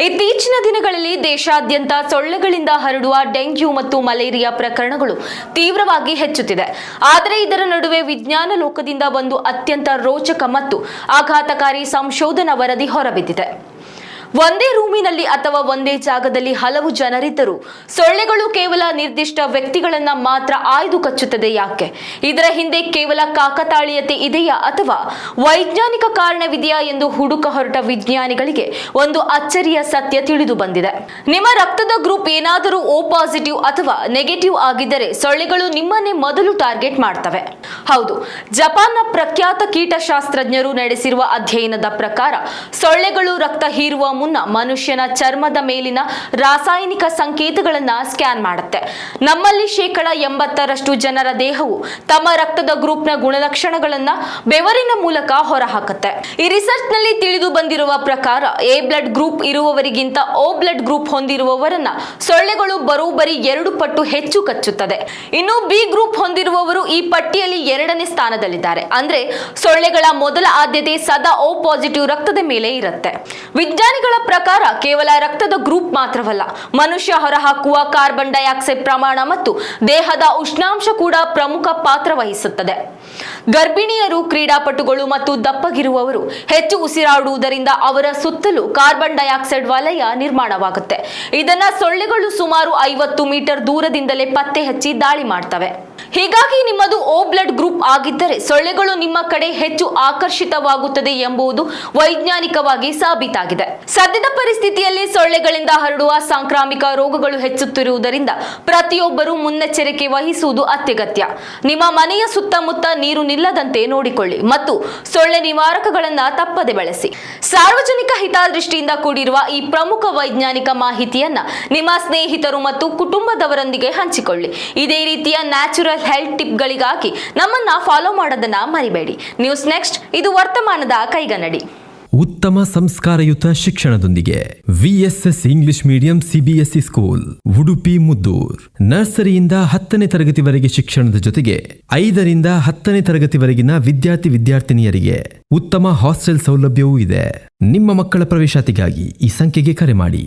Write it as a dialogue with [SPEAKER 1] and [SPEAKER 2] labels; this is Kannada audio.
[SPEAKER 1] ಇತ್ತೀಚಿನ ದಿನಗಳಲ್ಲಿ ದೇಶಾದ್ಯಂತ ಸೊಳ್ಳೆಗಳಿಂದ ಹರಡುವ ಡೆಂಗ್ಯೂ ಮತ್ತು ಮಲೇರಿಯಾ ಪ್ರಕರಣಗಳು ತೀವ್ರವಾಗಿ ಹೆಚ್ಚುತ್ತಿದೆ. ಆದರೆ ಇದರ ನಡುವೆ ವಿಜ್ಞಾನ ಲೋಕದಿಂದ ಒಂದು ಅತ್ಯಂತ ರೋಚಕ ಮತ್ತು ಆಘಾತಕಾರಿ ಸಂಶೋಧನಾ ವರದಿ ಹೊರಬಿದ್ದಿದೆ. ಒಂದೇ ರೂಮಿನಲ್ಲಿ ಅಥವಾ ಒಂದೇ ಜಾಗದಲ್ಲಿ ಹಲವು ಜನರಿದ್ದರೂ ಸೊಳ್ಳೆಗಳು ಕೇವಲ ನಿರ್ದಿಷ್ಟ ವ್ಯಕ್ತಿಗಳನ್ನ ಮಾತ್ರ ಆಯ್ದು ಕಚ್ಚುತ್ತದೆ. ಯಾಕೆ? ಇದರ ಹಿಂದೆ ಕೇವಲ ಕಾಕತಾಳೀಯತೆ ಇದೆಯಾ ಅಥವಾ ವೈಜ್ಞಾನಿಕ ಕಾರಣವಿದೆಯಾ ಎಂದು ಹುಡುಕ ಹೊರಟ ವಿಜ್ಞಾನಿಗಳಿಗೆ ಒಂದು ಅಚ್ಚರಿಯ ಸತ್ಯ ತಿಳಿದು ಬಂದಿದೆ. ನಿಮ್ಮ ರಕ್ತದ ಗ್ರೂಪ್ ಏನಾದರೂ O ಪಾಸಿಟಿವ್ ಅಥವಾ ನೆಗೆಟಿವ್ ಆಗಿದ್ದರೆ ಸೊಳ್ಳೆಗಳು ನಿಮ್ಮನ್ನೇ ಮೊದಲು ಟಾರ್ಗೆಟ್ ಮಾಡ್ತವೆ. ಹೌದು, ಜಪಾನ್ನ ಪ್ರಖ್ಯಾತ ಕೀಟಶಾಸ್ತ್ರಜ್ಞರು ನಡೆಸಿರುವ ಅಧ್ಯಯನದ ಪ್ರಕಾರ ಸೊಳ್ಳೆಗಳು ರಕ್ತ ಹೀರುವ ಮುನ್ನ ಮನುಷ್ಯನ ಚರ್ಮದ ಮೇಲಿನ ರಾಸಾಯನಿಕ ಸಂಕೇತಗಳನ್ನ ಸ್ಕ್ಯಾನ್ ಮಾಡುತ್ತೆ. ನಮ್ಮಲ್ಲಿ 80% ಜನರ ದೇಹವು ತಮ್ಮ ರಕ್ತದ ಗ್ರೂಪ್ನ ಗುಣಲಕ್ಷಣಗಳನ್ನ ಬೆವರಿನ ಮೂಲಕ ಹೊರಹಾಕುತ್ತೆ. ಈ ರಿಸರ್ಚ್ ನಲ್ಲಿ ತಿಳಿದು ಬಂದಿರುವ ಪ್ರಕಾರ A ಬ್ಲಡ್ ಗ್ರೂಪ್ ಇರುವವರಿಗಿಂತ O ಬ್ಲಡ್ ಗ್ರೂಪ್ ಹೊಂದಿರುವವರನ್ನ ಸೊಳ್ಳೆಗಳು ಬರೋಬ್ಬರಿ 2 ಪಟ್ಟು ಹೆಚ್ಚು ಕಚ್ಚುತ್ತದೆ. ಇನ್ನು B ಗ್ರೂಪ್ ಹೊಂದಿರುವವರು ಈ ಪಟ್ಟಿಯಲ್ಲಿ 2ನೇ ಸ್ಥಾನದಲ್ಲಿದ್ದಾರೆ. ಅಂದ್ರೆ ಸೊಳ್ಳೆಗಳ ಮೊದಲ ಆದ್ಯತೆ ಸದಾ O ಪಾಸಿಟಿವ್ ರಕ್ತದ ಮೇಲೆ ಇರುತ್ತೆ. ವಿಜ್ಞಾನಿಗಳ ಪ್ರಕಾರ ಕೇವಲ ರಕ್ತದ ಗ್ರೂಪ್ ಮಾತ್ರವಲ್ಲ, ಮನುಷ್ಯ ಹೊರಹಾಕುವ ಕಾರ್ಬನ್ ಡೈಆಕ್ಸೈಡ್ ಪ್ರಮಾಣ ಮತ್ತು ದೇಹದ ಉಷ್ಣಾಂಶ ಕೂಡ ಪ್ರಮುಖ ಪಾತ್ರ ವಹಿಸುತ್ತದೆ. ಗರ್ಭಿಣಿಯರು, ಕ್ರೀಡಾಪಟುಗಳು ಮತ್ತು ದಪ್ಪಗಿರುವವರು ಹೆಚ್ಚು ಉಸಿರಾಡುವುದರಿಂದ ಅವರ ಸುತ್ತಲೂ ಕಾರ್ಬನ್ ಡೈಆಕ್ಸೈಡ್ ವಲಯ ನಿರ್ಮಾಣವಾಗುತ್ತೆ. ಇದನ್ನ ಸೊಳ್ಳೆಗಳು ಸುಮಾರು 50 ಮೀಟರ್ ದೂರದಿಂದಲೇ ಪತ್ತೆ ಹಚ್ಚಿ ದಾಳಿ ಮಾಡ್ತವೆ. ಹೀಗಾಗಿ ನಿಮ್ಮದು O ಬ್ಲಡ್ ಗ್ರೂಪ್ ಆಗಿದ್ದರೆ ಸೊಳ್ಳೆಗಳು ನಿಮ್ಮ ಕಡೆ ಹೆಚ್ಚು ಆಕರ್ಷಿತವಾಗುತ್ತದೆ ಎಂಬುದು ವೈಜ್ಞಾನಿಕವಾಗಿ ಸಾಬೀತಾಗಿದೆ. ಸದ್ಯದ ಪರಿಸ್ಥಿತಿಯಲ್ಲಿ ಸೊಳ್ಳೆಗಳಿಂದ ಹರಡುವ ಸಾಂಕ್ರಾಮಿಕ ರೋಗಗಳು ಹೆಚ್ಚುತ್ತಿರುವುದರಿಂದ ಪ್ರತಿಯೊಬ್ಬರೂ ಮುನ್ನೆಚ್ಚರಿಕೆ ವಹಿಸುವುದು ಅತ್ಯಗತ್ಯ. ನಿಮ್ಮ ಮನೆಯ ಸುತ್ತಮುತ್ತ ನೀರು ನಿಲ್ಲದಂತೆ ನೋಡಿಕೊಳ್ಳಿ ಮತ್ತು ಸೊಳ್ಳೆ ನಿವಾರಕಗಳನ್ನ ತಪ್ಪದೆ ಬಳಸಿ. ಸಾರ್ವಜನಿಕ ಹಿತದೃಷ್ಟಿಯಿಂದ ಕೂಡಿರುವ ಈ ಪ್ರಮುಖ ವೈಜ್ಞಾನಿಕ ಮಾಹಿತಿಯನ್ನ ನಿಮ್ಮ ಸ್ನೇಹಿತರು ಮತ್ತು ಕುಟುಂಬದವರೊಂದಿಗೆ ಹಂಚಿಕೊಳ್ಳಿ. ಇದೇ ರೀತಿಯ ನ್ಯಾಚುರಲ್ ಹೆಲ್ತ್ ಟಿಪ್ಗಳಿಗಾಗಿ ನಮ್ಮನ್ನ ಫಾಲೋ ಮಾಡೋದನ್ನ ಮರಿಬೇಡಿ. ನ್ಯೂಸ್ ನೆಕ್ಸ್ಟ್, ಇದು ವರ್ತಮಾನದ ಕೈಗನ್ನಡಿ.
[SPEAKER 2] ಉತ್ತಮ ಸಂಸ್ಕಾರಯುತ ಶಿಕ್ಷಣದೊಂದಿಗೆ VSS English medium CBSE school, Udupi Muddur. ನರ್ಸರಿಯಿಂದ 10ನೇ ತರಗತಿವರೆಗೆ ಶಿಕ್ಷಣದ ಜೊತೆಗೆ 5ರಿಂದ 10ನೇ ತರಗತಿವರೆಗಿನ ವಿದ್ಯಾರ್ಥಿನಿಯರಿಗೆ ಉತ್ತಮ ಹಾಸ್ಟೆಲ್ ಸೌಲಭ್ಯವೂ ಇದೆ. ನಿಮ್ಮ ಮಕ್ಕಳ ಪ್ರವೇಶಾತಿಗಾಗಿ ಈ ಸಂಖ್ಯೆಗೆ ಕರೆ ಮಾಡಿ.